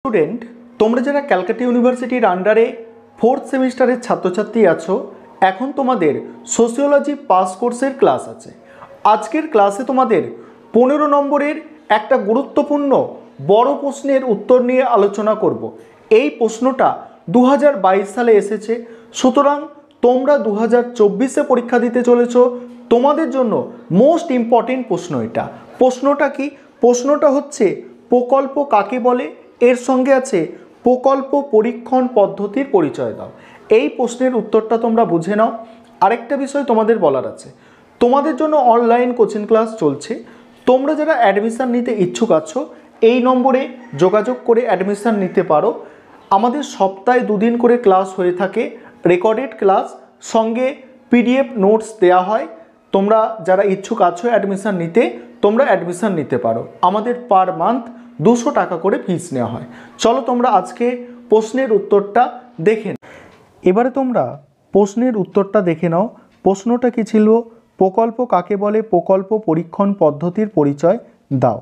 Student, তোমরা যারা ক্যালকাটা ইউনিভার্সিটির আন্ডারে 4th সেমিস্টারের ছাত্রছাত্রী আছো, এখন তোমাদের সোশিওলজি পাস কোর্সের ক্লাস আছে। আজকের ক্লাসে তোমাদের 15 নম্বরের একটা গুরুত্বপূর্ণ বড় প্রশ্নের উত্তর নিয়ে আলোচনা করব। এই প্রশ্নটা 2022 সালে এসেছে, সুতরাং তোমরা 2024-এ পরীক্ষা দিতে চলেছো, তোমাদের জন্য মোস্ট ইম্পর্টেন্ট প্রশ্ন এটা। প্রশ্নটা কি? প্রশ্নটা হচ্ছে প্রকল্প কাকে বলে, এর সঙ্গে আছে প্রকল্প পরীক্ষণ পদ্ধতির পরিচয় দাও। এই প্রশ্নের উত্তরটা তোমরা বুঝে নাও। আরেকটা বিষয় তোমাদের বলার আছে, তোমাদের জন্য অনলাইন কোচিং ক্লাস চলছে। তোমরা যারা অ্যাডমিশান নিতে ইচ্ছুক আছো, এই নম্বরে যোগাযোগ করে অ্যাডমিশান নিতে পারো। আমাদের সপ্তাহে 2 দিন করে ক্লাস হয়ে থাকে, রেকর্ডেড ক্লাস, সঙ্গে পিডিএফ নোটস দেওয়া হয়। তোমরা যারা ইচ্ছুক আছো অ্যাডমিশান নিতে, তোমরা অ্যাডমিশান নিতে পারো। আমাদের পার মান্থ 200 টাকা করে ফিস নেওয়া হয়। চলো তোমরা আজকে প্রশ্নের উত্তরটা দেখে নাও। এবারে তোমরা প্রশ্নের উত্তরটা দেখে নাও। প্রশ্নটা কি ছিল? প্রকল্প কাকে বলে, প্রকল্প পরীক্ষণ পদ্ধতির পরিচয় দাও।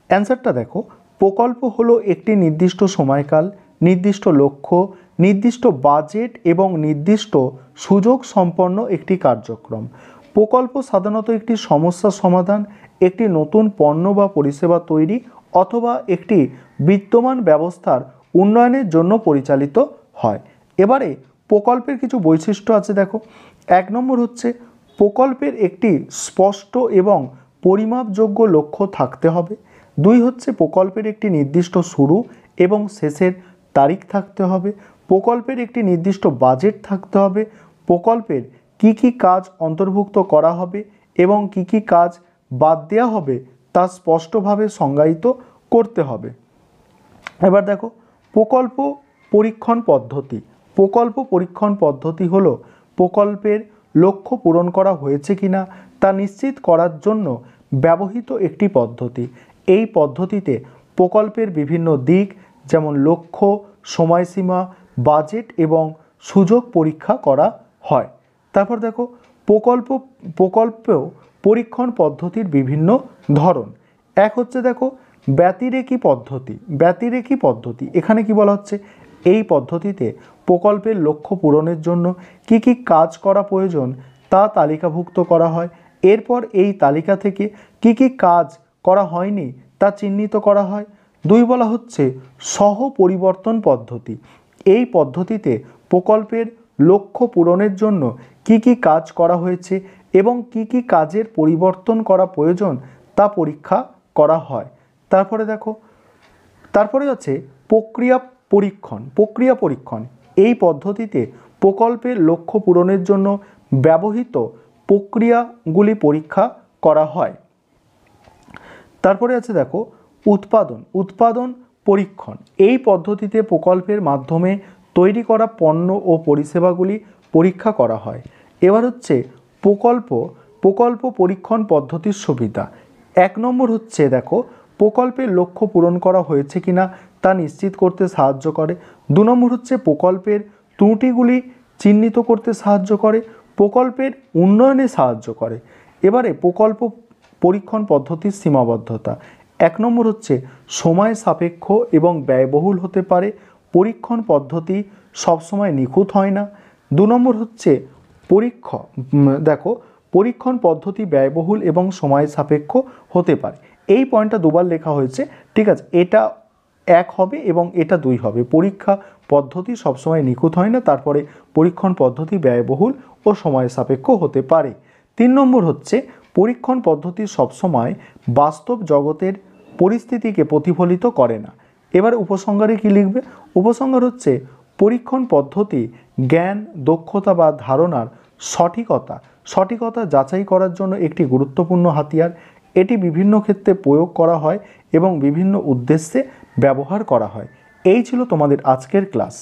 অ্যান্সারটা দেখো, প্রকল্প হলো একটি নির্দিষ্ট সময়কাল, নির্দিষ্ট লক্ষ্য, নির্দিষ্ট বাজেট এবং নির্দিষ্ট সুযোগ সম্পন্ন একটি কার্যক্রম। প্রকল্প সাধারণত একটি সমস্যা সমাধান, একটি নতুন পণ্য বা পরিষেবা তৈরি অথবা একটি বিদ্যমান ব্যবস্থার উন্নয়নের জন্য পরিচালিত হয়। এবারে প্রকল্পের কিছু বৈশিষ্ট্য আছে দেখো। 1 নম্বর হচ্ছে প্রকল্পের একটি স্পষ্ট এবং পরিমাপযোগ্য লক্ষ্য থাকতে হবে। 2 হচ্ছে প্রকল্পের একটি নির্দিষ্ট শুরু এবং শেষের তারিখ থাকতে হবে। প্রকল্পের একটি নির্দিষ্ট বাজেট থাকতে হবে। প্রকল্পের কি কি কাজ অন্তর্ভুক্ত করা হবে এবং কি কি কাজ বাদ দেওয়া হবে তা স্পষ্টভাবে সংজ্ঞায়িত করতে হবে। এবার দেখো প্রকল্প পরীক্ষণ পদ্ধতি। প্রকল্প পরীক্ষণ পদ্ধতি হলো প্রকল্পের লক্ষ্য পূরণ করা হয়েছে কিনা তা নিশ্চিত করার জন্য ব্যবহৃত একটি পদ্ধতি। এই পদ্ধতিতে প্রকল্পের বিভিন্ন দিক যেমন লক্ষ্য, সময়সীমা, বাজেট এবং সুযোগ পরীক্ষা করা হয়। তারপর দেখো প্রকল্প পরীক্ষণ পদ্ধতির বিভিন্ন ধরন। 1 হচ্ছে দেখো ব্যতিরেকি পদ্ধতি। ব্যতিরেকি পদ্ধতি এখানে কি বলা হচ্ছে, এই পদ্ধতিতে প্রকল্পের লক্ষ্য পূরণের জন্য কি কি কাজ করা প্রয়োজন তা তালিকাভুক্ত করা হয়। এরপর এই তালিকা থেকে কি কি কাজ করা হয়নি তা চিহ্নিত করা হয়। 2 বলা হচ্ছে সহ পরিবর্তন পদ্ধতি। এই পদ্ধতিতে প্রকল্পের লক্ষ্য পূরণের জন্য কি কি কাজ করা হয়েছে এবং কি কি কাজের পরিবর্তন করা প্রয়োজন তা পরীক্ষা করা হয়। তারপরে হচ্ছে প্রক্রিয়া পরীক্ষণ। প্রক্রিয়া পরীক্ষণ এই পদ্ধতিতে প্রকল্পের লক্ষ্য পূরণের জন্য ব্যবহৃত প্রক্রিয়াগুলি পরীক্ষা করা হয়। তারপরে আছে দেখো উৎপাদন পরীক্ষণ। এই পদ্ধতিতে প্রকল্পের মাধ্যমে তৈরি করা পণ্য ও পরিষেবাগুলি পরীক্ষা করা হয়। এবার হচ্ছে প্রকল্প পরীক্ষণ পদ্ধতির সুবিধা। 1 নম্বর হচ্ছে দেখো প্রকল্পের লক্ষ্য পূরণ করা হয়েছে কিনা তা নিশ্চিত করতে সাহায্য করে। 2 নম্বর হচ্ছে প্রকল্পের ত্রুটিগুলি চিহ্নিত করতে সাহায্য করে, প্রকল্পের উন্নয়নে সাহায্য করে। এবারে প্রকল্প পরীক্ষণ পদ্ধতির সীমাবদ্ধতা। 1 নম্বর হচ্ছে সময় সাপেক্ষ এবং ব্যয়বহুল হতে পারে, পরীক্ষণ পদ্ধতি সবসময় নিখুঁত হয় না। 2 নম্বর হচ্ছে পরীক্ষণ পদ্ধতি ব্যয়বহুল এবং সময় সাপেক্ষ হতে পারে। এই পয়েন্টটা 2 বার লেখা হয়েছে, ঠিক আছে, এটা 1 হবে এবং এটা 2 হবে। পরীক্ষা পদ্ধতি সবসময় নিখুঁত হয় না, তারপরে পরীক্ষণ পদ্ধতি ব্যয়বহুল ও সময় সাপেক্ষ হতে পারে। 3 নম্বর হচ্ছে পরীক্ষণ পদ্ধতি সবসময় বাস্তব জগতের পরিস্থিতিকে প্রতিফলিত করে না। এবার উপসংহারে কি লিখবে? উপসংহার হচ্ছে পরীক্ষণ পদ্ধতি জ্ঞান, দক্ষতা বা ধারণার সঠিকতা যাচাই করার জন্য একটি গুরুত্বপূর্ণ হাতিয়ার। এটি বিভিন্ন ক্ষেত্রে প্রয়োগ করা হয় এবং বিভিন্ন উদ্দেশ্যে ব্যবহার করা হয়। এই ছিল তোমাদের আজকের ক্লাস।